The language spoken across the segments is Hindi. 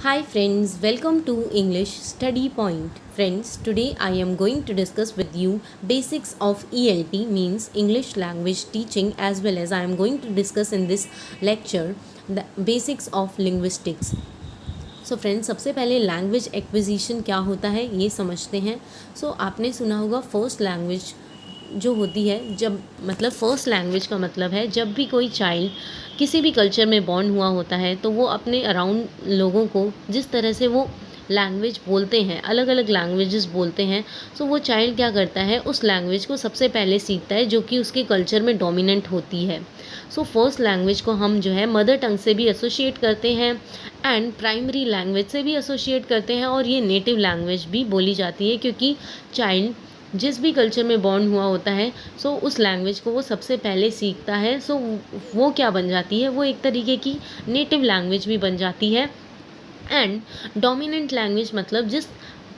Hi friends, welcome to English Study Point. Friends, today I am going to discuss with you basics of ELT means English language teaching, as well as I am going to discuss in this lecture the basics of linguistics. So friends, सबसे पहले लैंग्वेज एक्विजिशन क्या होता है ये समझते हैं. आपने सुना होगा फर्स्ट लैंग्वेज जो होती है, जब मतलब फर्स्ट लैंग्वेज का मतलब है जब भी कोई चाइल्ड किसी भी कल्चर में बॉर्न हुआ होता है तो वो अपने अराउंड लोगों को जिस तरह से वो लैंग्वेज बोलते हैं, अलग अलग लैंग्वेजेस बोलते हैं, वो चाइल्ड क्या करता है, उस लैंग्वेज को सबसे पहले सीखता है जो कि उसके कल्चर में डोमिनेंट होती है. फर्स्ट लैंग्वेज को हम जो है मदर टंग से भी एसोशिएट करते हैं एंड प्राइमरी लैंग्वेज से भी एसोशिएट करते हैं, और ये नेटिव लैंग्वेज भी बोली जाती है क्योंकि चाइल्ड जिस भी कल्चर में बॉर्न हुआ होता है उस लैंग्वेज को वो सबसे पहले सीखता है. वो क्या बन जाती है, वो एक तरीके की नेटिव लैंग्वेज भी बन जाती है. एंड डोमिनेंट लैंग्वेज मतलब जिस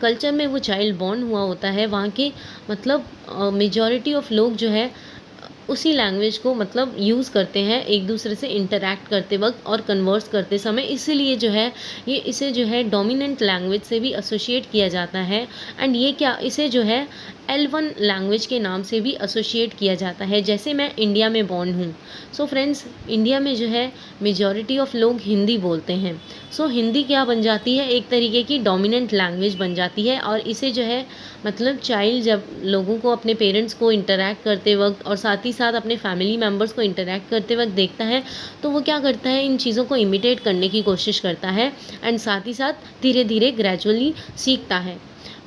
कल्चर में वो चाइल्ड बॉर्न हुआ होता है वहाँ के मतलब मेजॉरिटी ऑफ लोग जो है उसी लैंग्वेज को मतलब यूज़ करते हैं एक दूसरे से इंटरैक्ट करते वक्त और कन्वर्स करते समय, इसीलिए जो है ये इसे जो है डोमिनेंट लैंग्वेज से भी एसोशिएट किया जाता है. एंड ये क्या, इसे जो है L1 लैंग्वेज के नाम से भी एसोशिएट किया जाता है. जैसे मैं इंडिया में बॉर्न हूँ, फ्रेंड्स इंडिया में जो है मेजॉरिटी ऑफ लोग हिंदी बोलते हैं. हिंदी क्या बन जाती है, एक तरीके की डोमिनेंट लैंग्वेज बन जाती है. और इसे जो है मतलब चाइल्ड जब लोगों को, अपने पेरेंट्स को इंटरैक्ट करते वक्त और साथ ही साथ अपने फैमिली मेम्बर्स को इंटरैक्ट करते वक्त देखता है तो वो क्या करता है, इन चीज़ों को इमिटेट करने की कोशिश करता है एंड साथ ही साथ धीरे धीरे ग्रेजुअली सीखता है.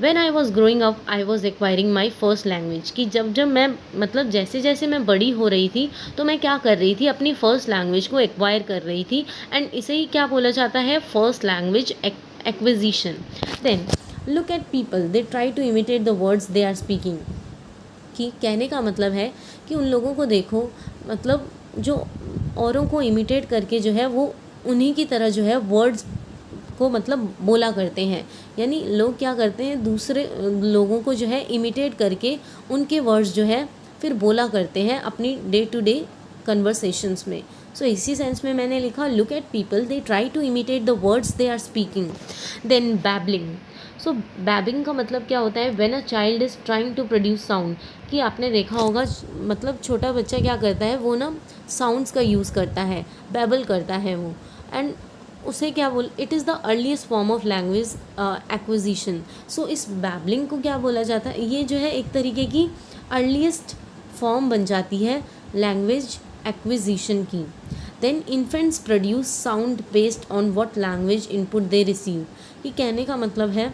When I was growing up, I was acquiring my first language. कि जब जब मैं मतलब जैसे जैसे मैं बड़ी हो रही थी तो मैं क्या कर रही थी, अपनी फर्स्ट लैंग्वेज को एक्वायर कर रही थी. एंड इसे ही क्या बोला जाता है, first language acquisition. Then look at people, they try to imitate the words they are speaking. कि कहने का मतलब है कि उन लोगों को देखो, मतलब जो औरों को इमिटेट करके जो है वो उन्हीं की तरह जो है वर्ड्स को मतलब बोला करते हैं. यानी लोग क्या करते हैं, दूसरे लोगों को जो है इमिटेट करके उनके वर्ड्स जो है फिर बोला करते हैं अपनी डे टू डे कन्वर्सेशंस में. इसी सेंस में मैंने लिखा look at people, they try to imitate the words they are speaking. Then babbling. Babbling का मतलब क्या होता है, when a child is trying to produce sound. कि आपने देखा होगा मतलब छोटा बच्चा क्या करता है, वो ना साउंड्स का यूज़ करता है, बैबल करता है वो. एंड उसे क्या बोल, it is the earliest form of language acquisition. इस बैबलिंग को क्या बोला जाता है, ये जो है एक तरीके की अर्लीस्ट फॉर्म बन जाती है लैंग्वेज एक्विजिशन की. Then infants produce sound based on what language input they receive. ये कहने का मतलब है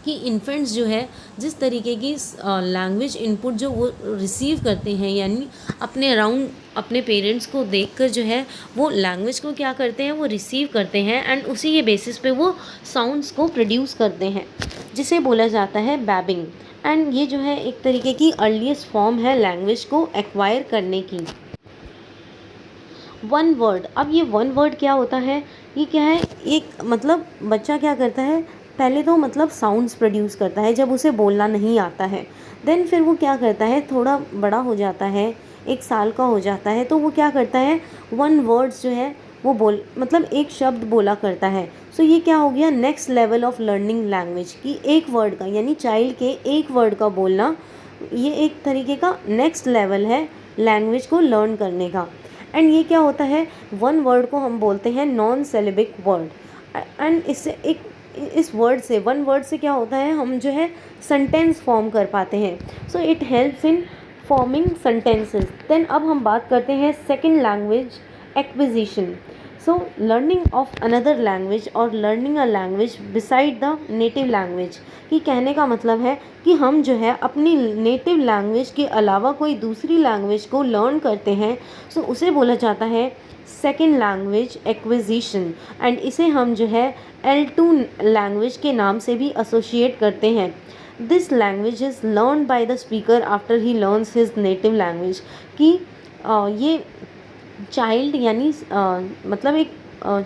कि इन्फेंट्स जो है जिस तरीके की लैंग्वेज इनपुट जो वो रिसीव करते हैं, यानी अपने अराउंड अपने पेरेंट्स को देखकर जो है वो लैंग्वेज को क्या करते हैं, वो रिसीव करते हैं एंड उसी के बेसिस पे वो साउंड्स को प्रोड्यूस करते हैं, जिसे बोला जाता है बैबिंग. एंड ये जो है एक तरीके की अर्लीस्ट फॉर्म है लैंग्वेज को एक्वायर करने की. One word. अब ये वन वर्ड क्या होता है, ये क्या है, एक मतलब बच्चा क्या करता है, पहले तो मतलब साउंड्स प्रोड्यूस करता है जब उसे बोलना नहीं आता है. देन फिर वो क्या करता है, थोड़ा बड़ा हो जाता है, 1 साल का हो जाता है, तो वो क्या करता है, वन वर्ड्स जो है वो बोल मतलब एक शब्द बोला करता है. ये क्या हो गया, next level of learning language. की एक वर्ड का, यानी चाइल्ड के एक वर्ड का बोलना, ये एक तरीके का नेक्स्ट लेवल है लैंग्वेज को लर्न करने का. एंड ये क्या होता है, वन वर्ड को हम बोलते हैं नॉन सिलेबिक वर्ड. एंड इससे एक इस वर्ड से, वन वर्ड से क्या होता है, हम जो है सेंटेंस फॉर्म कर पाते हैं. It helps in forming sentences. Then अब हम बात करते हैं second language acquisition. Learning of another language और learning a language beside the native language. कि कहने का मतलब है कि हम जो है अपनी नेटिव लैंग्वेज के अलावा कोई दूसरी लैंग्वेज को लर्न करते हैं, उसे बोला जाता है सेकेंड लैंग्वेज एक्विजिशन. एंड इसे हम जो है L2 लैंग्वेज के नाम से भी एसोशिएट करते हैं. This language is learn by the speaker after he learns his native language. कि ये चाइल्ड यानी मतलब एक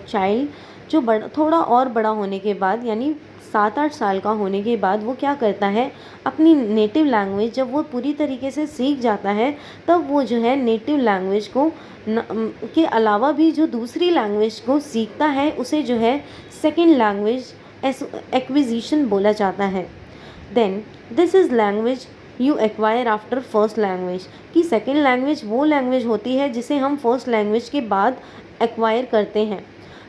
चाइल्ड जो थोड़ा और बड़ा होने के बाद यानी 7-8 साल का होने के बाद वो क्या करता है, अपनी नेटिव लैंग्वेज जब वो पूरी तरीके से सीख जाता है तब वो जो है नेटिव लैंग्वेज को के अलावा भी जो दूसरी लैंग्वेज को सीखता है उसे जो है सेकेंड लैंग्वेज एक्विजिशन बोला जाता है। Then this is language you acquire after first language, कि सेकेंड लैंग्वेज वो लैंग्वेज होती है जिसे हम फर्स्ट लैंग्वेज के बाद एक्वायर करते हैं।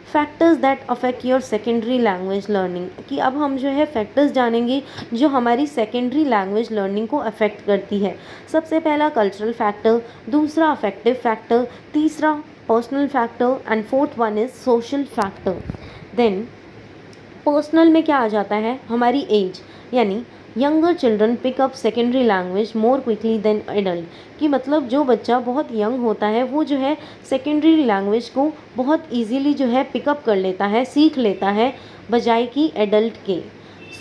Factors that affect your secondary language learning, कि अब हम जो है फैक्टर्स जानेंगे जो हमारी सेकेंडरी लैंग्वेज लर्निंग को अफेक्ट करती है। सबसे पहला कल्चरल फैक्टर, दूसरा अफेक्टिव फैक्टर, तीसरा personal factor and fourth one is social factor. Then personal में क्या आ जाता है, हमारी एज, यानी younger children pick up secondary language more quickly than adult, कि मतलब जो बच्चा बहुत यंग होता है वो जो है सेकेंडरी लैंग्वेज को बहुत इजीली जो है पिकअप कर लेता है, सीख लेता है, बजाय कि एडल्ट के।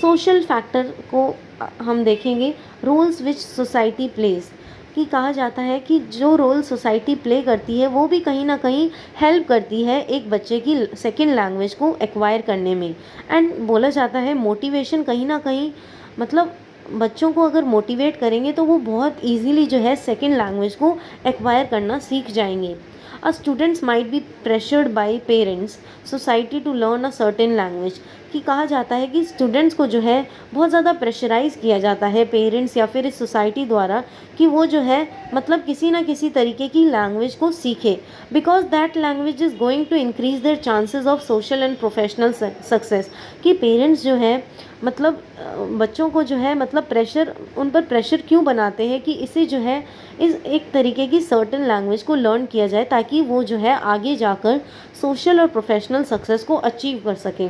सोशल फैक्टर को हम देखेंगे, रोल्स विच सोसाइटी प्लेज, कि कहा जाता है कि जो रोल सोसाइटी प्ले करती है वो भी कहीं ना कहीं हेल्प करती है एक बच्चे की सेकेंड लैंग्वेज को एक्वायर करने में। एंड बोला जाता है मोटिवेशन कहीं ना कहीं, मतलब बच्चों को अगर मोटिवेट करेंगे तो वो बहुत इजीली जो है सेकेंड लैंग्वेज को एक्वायर करना सीख जाएंगे। Students might be pressured by parents society to learn a certain language, कि कहा जाता है कि स्टूडेंट्स को जो है बहुत ज़्यादा प्रेशराइज़ किया जाता है पेरेंट्स या फिर इस सोसाइटी द्वारा कि वो जो है मतलब किसी ना किसी तरीके की लैंग्वेज को सीखे, because that language is going to increase their chances of social and professional success, कि पेरेंट्स जो है मतलब बच्चों को जो है मतलब प्रेशर, उन पर प्रेशर क्यों बनाते हैं कि इसे जो है इस एक तरीके की सर्टेन लैंग्वेज को लर्न किया जाए ताकि वो जो है आगे जाकर सोशल और प्रोफेशनल सक्सेस को अचीव कर सकें।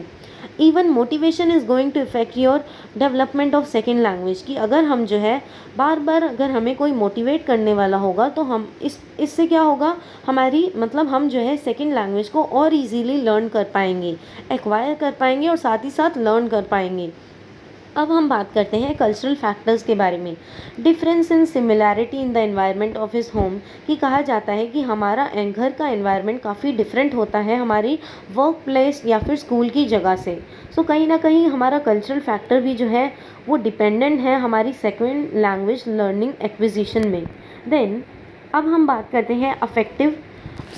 Even motivation is going to effect your development of second language, की अगर हम जो है बार बार अगर हमें कोई मोटिवेट करने वाला होगा तो हम इससे क्या होगा, हमारी मतलब हम जो है सेकेंड लैंग्वेज को और इजीली लर्न कर पाएंगे, एक्वायर कर पाएंगे और साथ ही साथ लर्न कर पाएंगे। अब हम बात करते हैं कल्चरल फैक्टर्स के बारे में। Difference in similarity in the environment of his home, कि कहा जाता है कि हमारा घर का एनवायरनमेंट काफ़ी डिफरेंट होता है हमारी वर्क प्लेस या फिर स्कूल की जगह से। सो कहीं ना कहीं हमारा कल्चरल फैक्टर भी जो है वो डिपेंडेंट है हमारी सेकेंड लैंग्वेज लर्निंग एक्विजिशन में। देन अब हम बात करते हैं अफेक्टिव।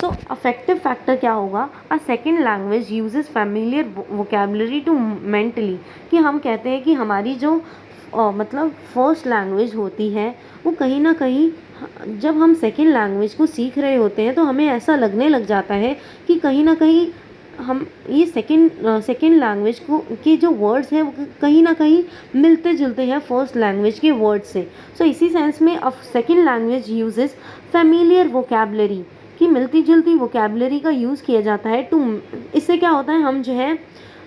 सो अफेक्टिव फैक्टर क्या होगा, a second language uses familiar vocabulary to mentally, कि हम कहते हैं कि हमारी जो मतलब फर्स्ट लैंग्वेज होती है वो कहीं ना कहीं जब हम सेकेंड लैंग्वेज को सीख रहे होते हैं तो हमें ऐसा लगने लग जाता है कि कहीं ना कहीं हम ये सेकेंड लैंग्वेज को के जो वर्ड्स हैं वो कहीं ना कहीं मिलते जुलते हैं फर्स्ट लैंग्वेज के वर्ड से। सो इसी सेंस में second language uses familiar vocabulary, कि मिलती जुलती वोकेबलरी का यूज़ किया जाता है टू, इससे क्या होता है हम जो है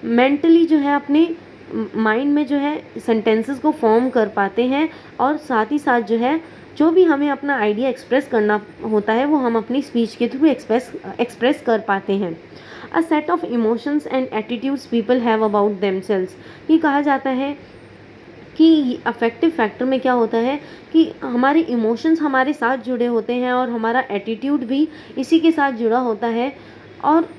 मेंटली जो है अपने माइंड में जो है सेंटेंसेस को फॉर्म कर पाते हैं और साथ ही साथ जो है जो भी हमें अपना आइडिया एक्सप्रेस करना होता है वो हम अपनी स्पीच के थ्रू एक्सप्रेस कर पाते हैं। अ set of emotions and attitudes people have about themselves, ये कहा जाता है कि अफेक्टिव फैक्टर में क्या होता है कि हमारे इमोशंस हमारे साथ जुड़े होते हैं और हमारा एटीट्यूड भी इसी के साथ जुड़ा होता है। और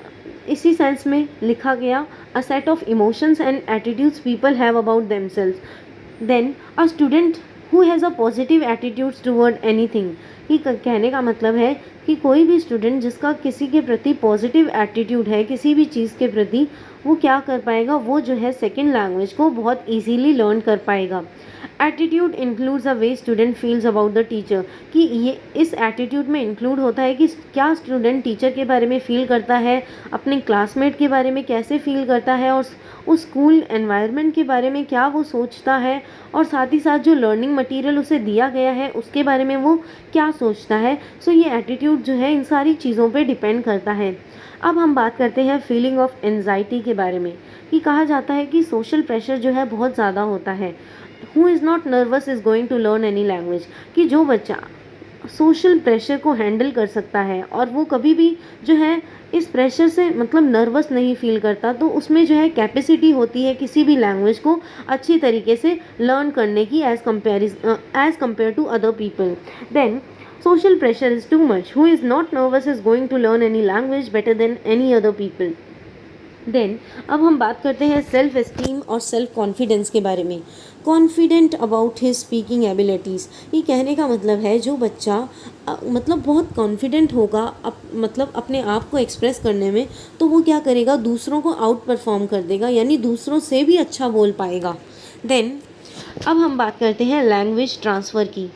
इसी सेंस में लिखा गया, a set of emotions and attitudes people have about themselves. Then a student who has a positive attitudes toward anything, कि कहने का मतलब है कि कोई भी स्टूडेंट जिसका किसी के प्रति पॉजिटिव एटीट्यूड है किसी भी चीज़ के प्रति, वो क्या कर पाएगा, वो जो है सेकेंड लैंग्वेज को बहुत इजीली लर्न कर पाएगा। Attitude includes a way student feels about the teacher, कि ये इस एटीट्यूड में इंक्लूड होता है कि क्या स्टूडेंट टीचर के बारे में फ़ील करता है, अपने क्लासमेट के बारे में कैसे फ़ील करता है और उस स्कूल एनवायरनमेंट के बारे में क्या वो सोचता है और साथ ही साथ जो लर्निंग मटेरियल उसे दिया गया है उसके बारे में वो क्या सोचता है। सो ये एटीट्यूड जो है इन सारी चीज़ों पे डिपेंड करता है। अब हम बात करते हैं फीलिंग ऑफ एंजाइटी के बारे में, कि कहा जाता है कि सोशल प्रेशर जो है बहुत ज़्यादा होता है। Who is not nervous is going to learn any language, कि जो बच्चा सोशल प्रेशर को हैंडल कर सकता है और वो कभी भी जो है इस प्रेशर से मतलब नर्वस नहीं फील करता, तो उसमें जो है कैपेसिटी होती है किसी भी लैंग्वेज को अच्छी तरीके से लर्न करने की age compare to other people. Then social pressure is too much. Who is not nervous is going to learn any language better than any other people. Then अब हम बात करते हैं सेल्फ एस्टीम और सेल्फ कॉन्फिडेंस के बारे में। Confident about his speaking abilities, ये कहने का मतलब है जो बच्चा मतलब बहुत कॉन्फिडेंट होगा मतलब अपने आप को एक्सप्रेस करने में, तो वो क्या करेगा, दूसरों को आउट परफॉर्म कर देगा, यानी दूसरों से भी अच्छा बोल पाएगा। देन अब हम बात करते हैं लैंग्वेज ट्रांसफ़र की।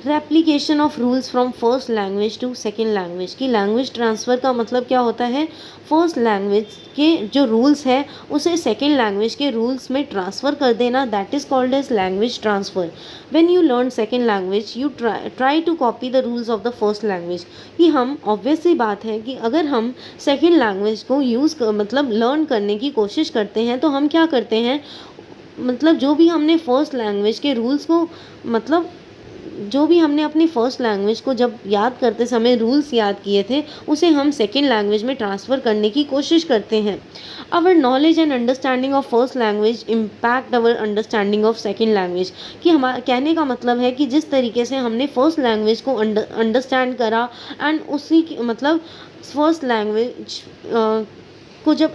Replication of rules from first language to second language की लैंग्वेज ट्रांसफ़र का मतलब क्या होता है, फर्स्ट लैंग्वेज के जो रूल्स है उसे सेकेंड लैंग्वेज के रूल्स में ट्रांसफ़र कर देना, that is called as language transfer. When you learn second language you try to copy the rules of the first language. कि हम ऑब्वियस सी बात है कि अगर हम सेकेंड लैंग्वेज को मतलब लर्न करने की कोशिश करते हैं तो हम क्या करते हैं, मतलब जो भी हमने फर्स्ट लैंग्वेज के रूल्स को मतलब जो भी हमने अपनी फर्स्ट लैंग्वेज को जब याद करते समय रूल्स याद किए थे उसे हम सेकेंड लैंग्वेज में ट्रांसफ़र करने की कोशिश करते हैं। Our knowledge and understanding of first language impact our understanding of second language. कि हमारा कहने का मतलब है कि जिस तरीके से हमने फर्स्ट लैंग्वेज को अंडरस्टैंड करा एंड उसी मतलब फर्स्ट लैंग्वेज को जब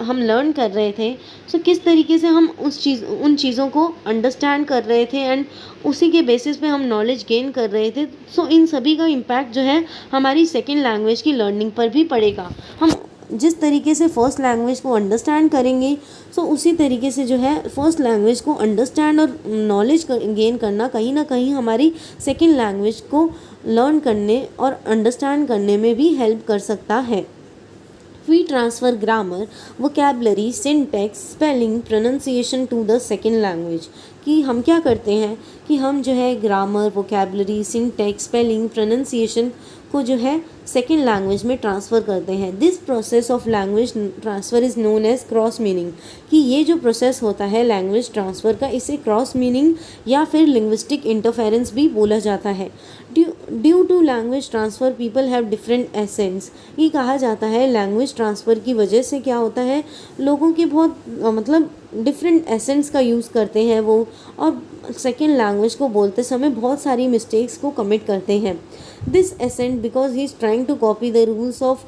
हम लर्न कर रहे थे, सो किस तरीके से हम उन चीज़ों को अंडरस्टैंड कर रहे थे एंड उसी के बेसिस पे हम नॉलेज गेन कर रहे थे, सो इन सभी का इम्पैक्ट जो है हमारी सेकेंड लैंग्वेज की लर्निंग पर भी पड़ेगा। हम जिस तरीके से फर्स्ट लैंग्वेज को अंडरस्टैंड करेंगे, सो उसी तरीके से जो है फर्स्ट लैंग्वेज को अंडरस्टैंड और नॉलेज गेन करना कहीं ना कहीं हमारी सेकेंड लैंग्वेज को लर्न करने और अंडरस्टैंड करने में भी हेल्प कर सकता है। We transfer grammar, vocabulary, syntax, spelling, pronunciation to the second language। कि हम क्या करते हैं कि हम जो है grammar, vocabulary, syntax, spelling, pronunciation को जो है सेकेंड लैंग्वेज में ट्रांसफ़र करते हैं। This process of language transfer is known as cross meaning. कि ये जो प्रोसेस होता है लैंग्वेज ट्रांसफ़र का, इसे क्रॉस मीनिंग या फिर लिंग्विस्टिक इंटरफेरेंस भी बोला जाता है। Due to language transfer people have different accents. ये कहा जाता है लैंग्वेज ट्रांसफ़र की वजह से क्या होता है, लोगों के बहुत मतलब डिफरेंट एसेंट्स का यूज़ करते हैं वो, और सेकेंड लैंग्वेज को बोलते समय बहुत सारी मिस्टेक्स को कमिट करते हैं। This accent because he is trying to copy the rules of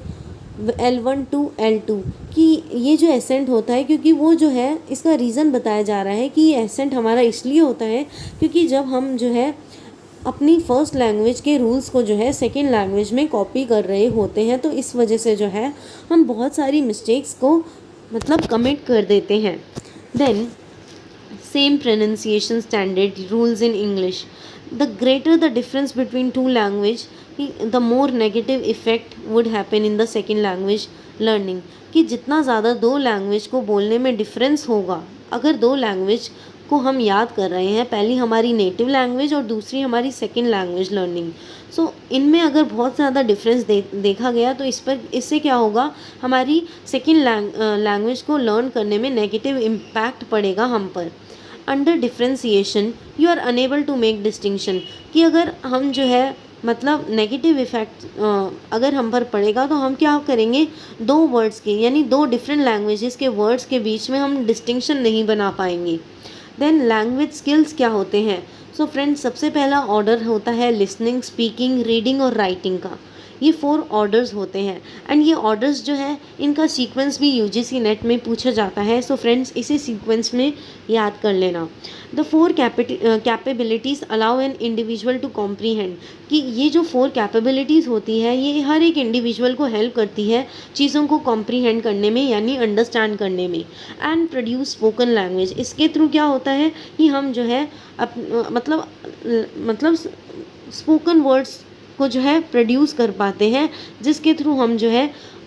L1 to L2। कि ये जो एसेंट होता है, क्योंकि वो जो है इसका रीज़न बताया जा रहा है कि ये एसेंट हमारा इसलिए होता है क्योंकि जब हम जो है अपनी फर्स्ट लैंग्वेज के रूल्स को जो है सेकेंड लैंग्वेज में कॉपी कर रहे होते हैं, तो इस वजह से जो है हम बहुत सारी मिस्टेक्स को मतलब कमिट कर देते हैं। Then same pronunciation standard rules in English. The greater the difference between two language, the more negative effect would happen in the second language learning। कि जितना ज़्यादा दो लैंग्वेज को बोलने में डिफरेंस होगा, अगर दो लैंग्वेज को हम याद कर रहे हैं, पहली हमारी नेटिव लैंग्वेज और दूसरी हमारी सेकेंड लैंग्वेज लर्निंग, सो इनमें अगर बहुत ज़्यादा डिफरेंस देखा गया तो इससे क्या होगा, हमारी सेकेंड लैंग्वेज को लर्न करने में नेगेटिव इम्पैक्ट पड़ेगा हम पर। Under differentiation you are unable to make distinction. कि अगर हम जो है मतलब नेगेटिव इफ़ेक्ट अगर हम पर पड़ेगा तो हम क्या करेंगे, दो वर्ड्स के यानी दो डिफरेंट लैंग्वेजेस के वर्ड्स के बीच में हम डिस्टिंक्शन नहीं बना पाएंगे। देन लैंग्वेज स्किल्स क्या होते हैं। सो फ्रेंड्स, सबसे पहला ऑर्डर होता है लिसनिंग, स्पीकिंग, रीडिंग और राइटिंग का। ये 4 ऑर्डर्स होते हैं एंड ये ऑर्डर्स जो है इनका सीक्वेंस भी यूजीसी नेट में पूछा जाता है। सो फ्रेंड्स, इसी सीक्वेंस में याद कर लेना। The 4 capabilities allow an individual to comprehend. कि ये जो 4 कैपेबिलिटीज़ होती है ये हर एक इंडिविजुअल को हेल्प करती है चीज़ों को कॉम्प्रीहेंड करने में यानी अंडरस्टैंड करने में। एंड प्रोड्यूस स्पोकन लैंग्वेज, इसके थ्रू क्या होता है कि हम जो है मतलब स्पोकन वर्ड्स को जो है प्रोड्यूस कर पाते हैं, जिसके थ्रू हम जो है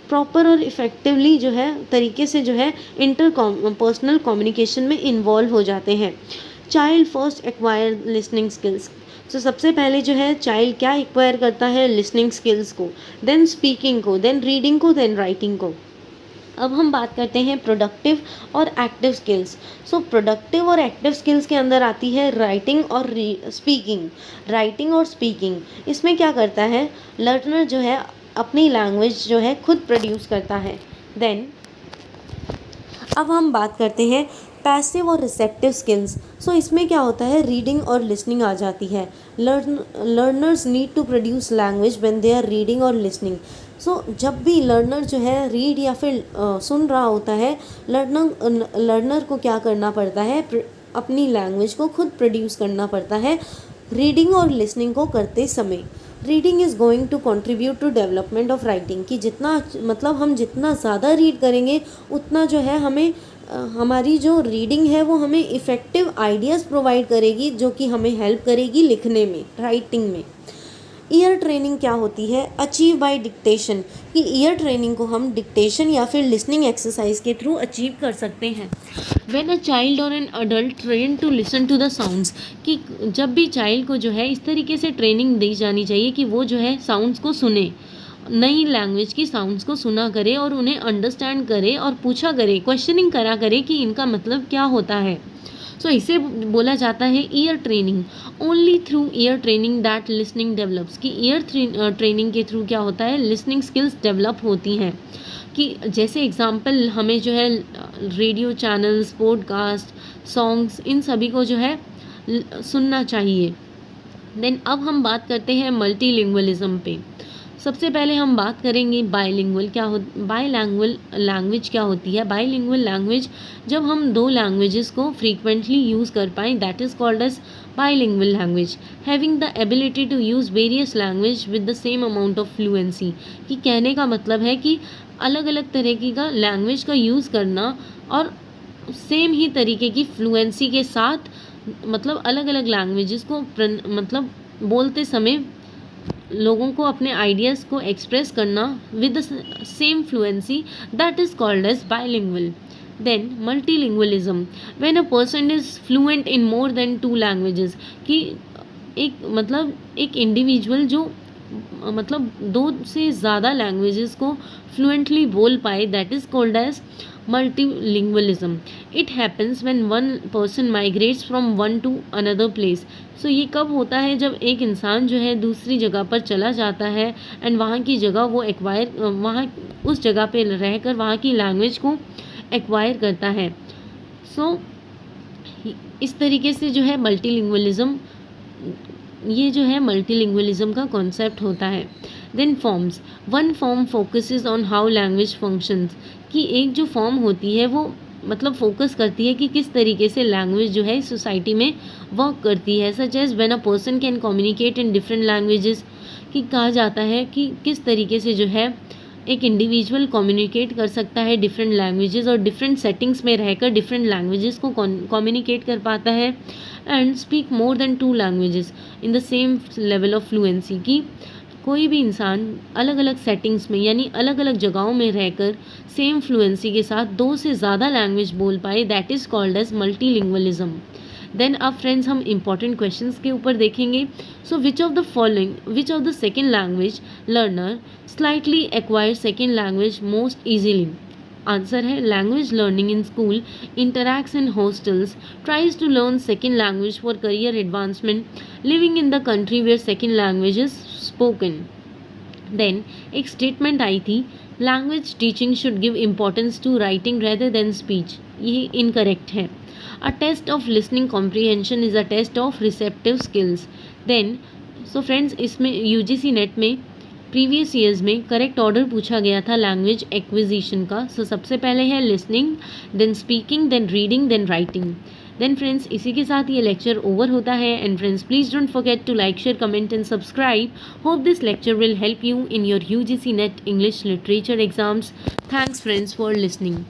प्रॉपर और इफ़ेक्टिवली जो है तरीके से जो है पर्सनल कम्युनिकेशन में इन्वॉल्व हो जाते हैं। Child first acquire listening skills. तो सबसे पहले जो है चाइल्ड क्या एक्वायर करता है, लिसनिंग स्किल्स को, देन स्पीकिंग को, देन रीडिंग को, देन राइटिंग को। अब हम बात करते हैं प्रोडक्टिव और एक्टिव स्किल्स। सो प्रोडक्टिव और एक्टिव स्किल्स के अंदर आती है राइटिंग और स्पीकिंग। राइटिंग और स्पीकिंग, इसमें क्या करता है, लर्नर जो है अपनी लैंग्वेज जो है खुद प्रोड्यूस करता है। देन अब हम बात करते हैं पैसिव और रिसेप्टिव स्किल्स। सो इसमें क्या होता है, रीडिंग और लिसनिंग आ जाती है। Learners need to produce language when they are reading और लिसनिंग। सो जब भी लर्नर जो है रीड या फिर सुन रहा होता है, लर्नर को क्या करना पड़ता है, अपनी लैंग्वेज को खुद प्रोड्यूस करना पड़ता है रीडिंग और लिसनिंग को करते समय। Reading is going to contribute to development of writing, कि जितना मतलब हम जितना ज़्यादा रीड करेंगे उतना जो है हमें हमारी जो रीडिंग है वो हमें इफ़ेक्टिव आइडियाज़ प्रोवाइड करेगी, जो कि हमें हेल्प करेगी लिखने में, राइटिंग में। ईयर ट्रेनिंग क्या होती है, अचीव बाय डिक्टेशन, कि ईयर ट्रेनिंग को हम डिक्टेशन या फिर लिसनिंग एक्सरसाइज के थ्रू अचीव कर सकते हैं। व्हेन अ चाइल्ड और an adult train to listen to the sounds, कि जब भी चाइल्ड को जो है इस तरीके से ट्रेनिंग दी जानी चाहिए कि वो जो है साउंड्स को सुने, नई लैंग्वेज की साउंड्स को सुना करे और उन्हें अंडरस्टैंड करे और पूछा करे, क्वेश्चनिंग करा करे कि इनका मतलब क्या होता है। सो इसे बोला जाता है ear training. Only through ear training that listening develops, कि ईयर ट्रेनिंग के थ्रू क्या होता है, लिसनिंग स्किल्स डेवलप होती हैं। कि जैसे एग्जांपल हमें जो है रेडियो चैनल्स, पॉडकास्ट, सॉन्ग्स, इन सभी को जो है सुनना चाहिए। देन अब हम बात करते हैं मल्टीलिंगुअलिज्म पे। सबसे पहले हम बात करेंगे बायलिंगुअल बायलैंग्वेज लैंग्वेज क्या होती है। बायलिंगुअल लैंग्वेज जब हम दो लैंग्वेजेस को फ्रीक्वेंटली यूज़ कर पाएँ, that is called as bilingual language. Having the ability to use various language with the same amount of fluency, कि कहने का मतलब है कि अलग अलग तरीके का लैंग्वेज का यूज़ करना और सेम ही तरीके की फ्लुएंसी के साथ, मतलब अलग अलग लैंग्वेजेस को मतलब बोलते समय लोगों को अपने आइडियाज़ को एक्सप्रेस करना with the same fluency, that is called as bilingual. Then multilingualism, when a person is fluent in more than 2 languages, कि एक इंडिविजुअल जो मतलब 2 से ज़्यादा लैंग्वेजेस को फ्लुएंटली बोल पाए, that is called as multilingualism. It happens when one person migrates from one to another place. So ये कब होता है, जब एक इंसान जो है दूसरी जगह पर चला जाता है एंड वहाँ की जगह वो वहाँ उस जगह पे रहकर वहाँ की लैंग्वेज को एक्वायर करता है। सो इस तरीके से जो है मल्टीलिंगुअलिज्म का कॉन्सेप्ट होता है। Then forms, one form focuses on how language functions, कि एक जो फॉर्म होती है वो मतलब फोकस करती है कि किस तरीके से लैंग्वेज जो है सोसाइटी में वर्क करती है। Such as when a person can communicate in different languages, कि कहा जाता है कि किस तरीके से जो है एक इंडिविजुअल कम्युनिकेट कर सकता है डिफरेंट लैंग्वेजेस और डिफरेंट सेटिंग्स में रहकर डिफरेंट लैंग्वेजेस को कम्युनिकेट कर पाता है and speak more than 2 languages in the same level of fluency, कि कोई भी इंसान अलग अलग सेटिंग्स में यानी अलग अलग जगहों में रहकर सेम फ्लुएंसी के साथ 2 से ज़्यादा लैंग्वेज बोल पाए, that is called as multilingualism. Then अब फ्रेंड्स हम इंपॉर्टेंट क्वेश्चंस के ऊपर देखेंगे। So which of the second language learner slightly acquire second language most easily. Answer है language learning in school, interacts in hostels, tries to learn second language for career advancement, living in the country where second language is spoken. Then एक स्टेटमेंट आई थी, language teaching should give importance to writing rather than speech. ये इनकरेक्ट है। A test of listening comprehension is a test of receptive skills. Then so friends इसमें यूजीसी नेट में प्रीवियस ईयर्स में करेक्ट ऑर्डर पूछा गया था लैंग्वेज एक्विजिशन का। सो सबसे पहले है listening, then speaking, then reading, then writing. Then friends इसी के साथ ये लेक्चर ओवर होता है। And friends please don't forget to like, share, comment and subscribe. Hope this lecture will help you in your UGC NET English Literature exams. Thanks friends for listening.